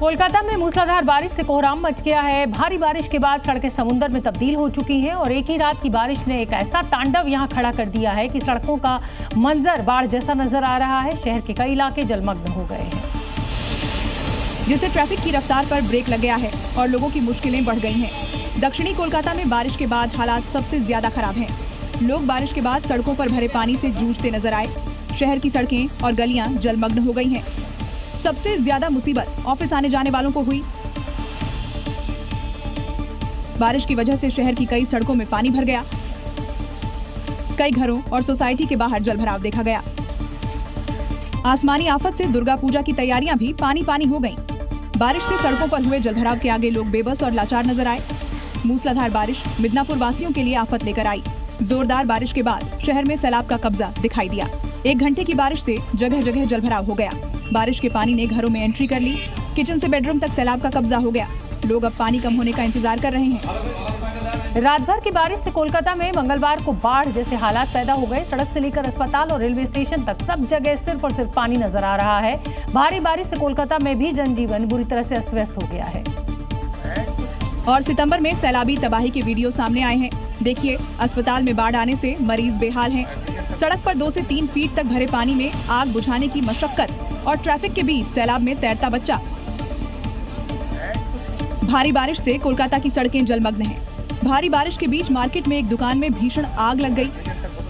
कोलकाता में मूसलाधार बारिश से कोहराम मच गया है। भारी बारिश के बाद सड़कें समुद्र में तब्दील हो चुकी हैं और एक ही रात की बारिश ने एक ऐसा तांडव यहां खड़ा कर दिया है कि सड़कों का मंजर बाढ़ जैसा नजर आ रहा है। शहर के कई इलाके जलमग्न हो गए हैं, जिससे ट्रैफिक की रफ्तार पर ब्रेक लग गया है और लोगों की मुश्किलें बढ़ गई हैं। दक्षिणी कोलकाता में बारिश के बाद हालात सबसे ज्यादा खराब हैं। लोग बारिश के बाद सड़कों पर भरे पानी से जूझते नजर आए। शहर की सड़कें और गलियां जलमग्न हो गई हैं। सबसे ज्यादा मुसीबत ऑफिस आने जाने वालों को हुई। बारिश की वजह से शहर की कई सड़कों में पानी भर गया। कई घरों और सोसाइटी के बाहर जलभराव देखा गया। आसमानी आफत से दुर्गा पूजा की तैयारियां भी पानी पानी हो गईं। बारिश से सड़कों पर हुए जलभराव के आगे लोग बेबस और लाचार नजर आए। मूसलाधार बारिश मिदनापुर वासियों के लिए आफत लेकर आई। जोरदार बारिश के बाद शहर में सैलाब का कब्जा दिखाई दिया। 1 घंटे की बारिश से जगह जगह जलभराव हो गया। बारिश के पानी ने घरों में एंट्री कर ली। किचन से बेडरूम तक सैलाब का कब्जा हो गया। लोग अब पानी कम होने का इंतजार कर रहे हैं। रात भर की बारिश से कोलकाता में मंगलवार को बाढ़ जैसे हालात पैदा हो गए। सड़क से लेकर अस्पताल और रेलवे स्टेशन तक सब जगह सिर्फ और सिर्फ पानी नजर आ रहा है। भारी बारिश से कोलकाता में भी जनजीवन बुरी तरह से अस्त व्यस्त हो गया है। और सितंबर में सैलाबी तबाही के वीडियो सामने आए हैं। देखिए, अस्पताल में बाढ़ आने से मरीज बेहाल हैं। सड़क पर 2 से 3 फीट तक भरे पानी में आग बुझाने की मशक्कत और ट्रैफिक के बीच सैलाब में तैरता बच्चा। भारी बारिश से कोलकाता की सड़कें जलमग्न हैं। भारी बारिश के बीच मार्केट में एक दुकान में भीषण आग लग गई।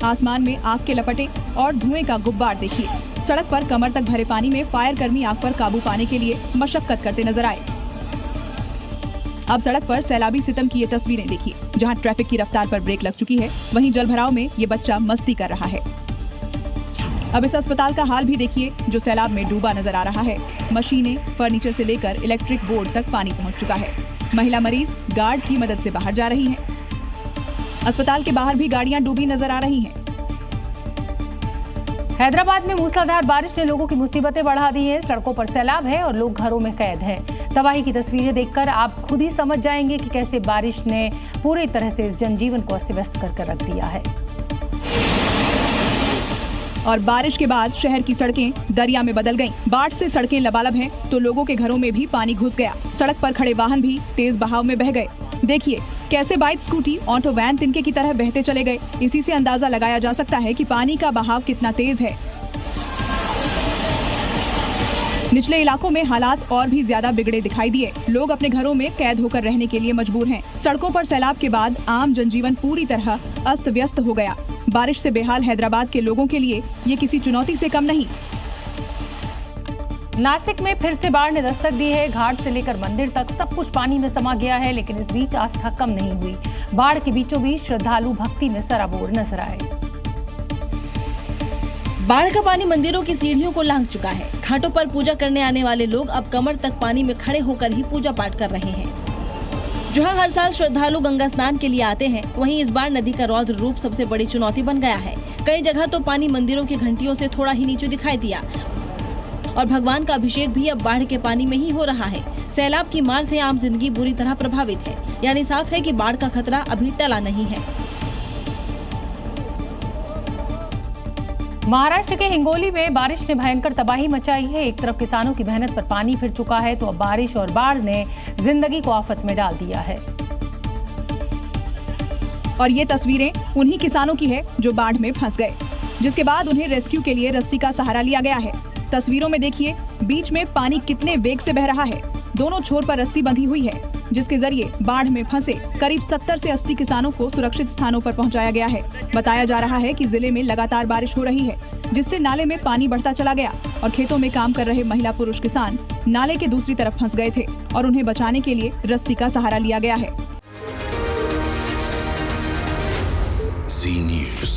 आसमान में आग के लपटे और धुएं का गुब्बार देखिए। सड़क पर कमर तक भरे पानी में फायर कर्मी आग पर काबू पाने के लिए मशक्कत करते नजर आए। अब सड़क पर सैलाबी सितम की ये तस्वीरें देखिए। जहां ट्रैफिक की रफ्तार पर ब्रेक लग चुकी है, वहीं जलभराव में ये बच्चा मस्ती कर रहा है। अब इस अस्पताल का हाल भी देखिए, जो सैलाब में डूबा नजर आ रहा है। मशीनें, फर्नीचर से लेकर इलेक्ट्रिक बोर्ड तक पानी पहुंच चुका है। महिला मरीज गार्ड की मदद से बाहर जा रही हैं। अस्पताल के बाहर भी गाड़ियां डूबी नजर आ रही हैं। हैदराबाद में मूसलाधार बारिश ने लोगों की मुसीबतें बढ़ा दी हैं। सड़कों पर सैलाब है और लोग घरों में कैद हैं। तबाही की तस्वीरें देखकर आप खुद ही समझ जाएंगे कि कैसे बारिश ने पूरी तरह से इस जनजीवन को अस्त व्यस्त कर रख दिया है। और बारिश के बाद शहर की सड़कें दरिया में बदल गईं। बाढ़ से सड़कें लबालब हैं, तो लोगों के घरों में भी पानी घुस गया। सड़क पर खड़े वाहन भी तेज बहाव में बह गए। देखिए कैसे बाइक, स्कूटी, ऑटो, वैन तिनके की तरह बहते चले गए। इसी से अंदाजा लगाया जा सकता है कि पानी का बहाव कितना तेज है। निचले इलाकों में हालात और भी ज्यादा बिगड़े दिखाई दिए। लोग अपने घरों में कैद होकर रहने के लिए मजबूर हैं। सड़कों पर सैलाब के बाद आम जनजीवन पूरी तरह अस्त व्यस्त हो गया। बारिश से बेहाल हैदराबाद के लोगों के लिए ये किसी चुनौती से कम नहीं। नासिक में फिर से बाढ़ ने दस्तक दी है। घाट से लेकर मंदिर तक सब कुछ पानी में समा गया है, लेकिन इस बीच आस्था कम नहीं हुई। बाढ़ के बीचों बीच श्रद्धालु भक्ति में सराबोर नजर आए। बाढ़ का पानी मंदिरों की सीढ़ियों को लांघ चुका है। घाटों पर पूजा करने आने वाले लोग अब कमर तक पानी में खड़े होकर ही पूजा पाठ कर रहे हैं। जहां हर साल श्रद्धालु गंगा स्नान के लिए आते हैं, वहीं इस बार नदी का रौद्र रूप सबसे बड़ी चुनौती बन गया है। कई जगह तो पानी मंदिरों की घंटियों से थोड़ा ही नीचे दिखाई दिया और भगवान का अभिषेक भी अब बाढ़ के पानी में ही हो रहा है। सैलाब की मार से आम जिंदगी बुरी तरह प्रभावित है। यानी साफ है कि बाढ़ का खतरा अभी टला नहीं है। महाराष्ट्र के हिंगोली में बारिश ने भयंकर तबाही मचाई है। एक तरफ किसानों की मेहनत पर पानी फिर चुका है, तो अब बारिश और बाढ़ ने जिंदगी को आफत में डाल दिया है। और ये तस्वीरें उन्हीं किसानों की है जो बाढ़ में फंस गए, जिसके बाद उन्हें रेस्क्यू के लिए रस्सी का सहारा लिया गया है। तस्वीरों में देखिए बीच में पानी कितने वेग से बह रहा है। दोनों छोर पर रस्सी बंधी हुई है, जिसके जरिए बाढ़ में फंसे करीब 70 से 80 किसानों को सुरक्षित स्थानों पर पहुंचाया गया है। बताया जा रहा है कि जिले में लगातार बारिश हो रही है, जिससे नाले में पानी बढ़ता चला गया और खेतों में काम कर रहे महिला पुरुष किसान नाले के दूसरी तरफ फंस गए थे और उन्हें बचाने के लिए रस्सी का सहारा लिया गया है। Zee News।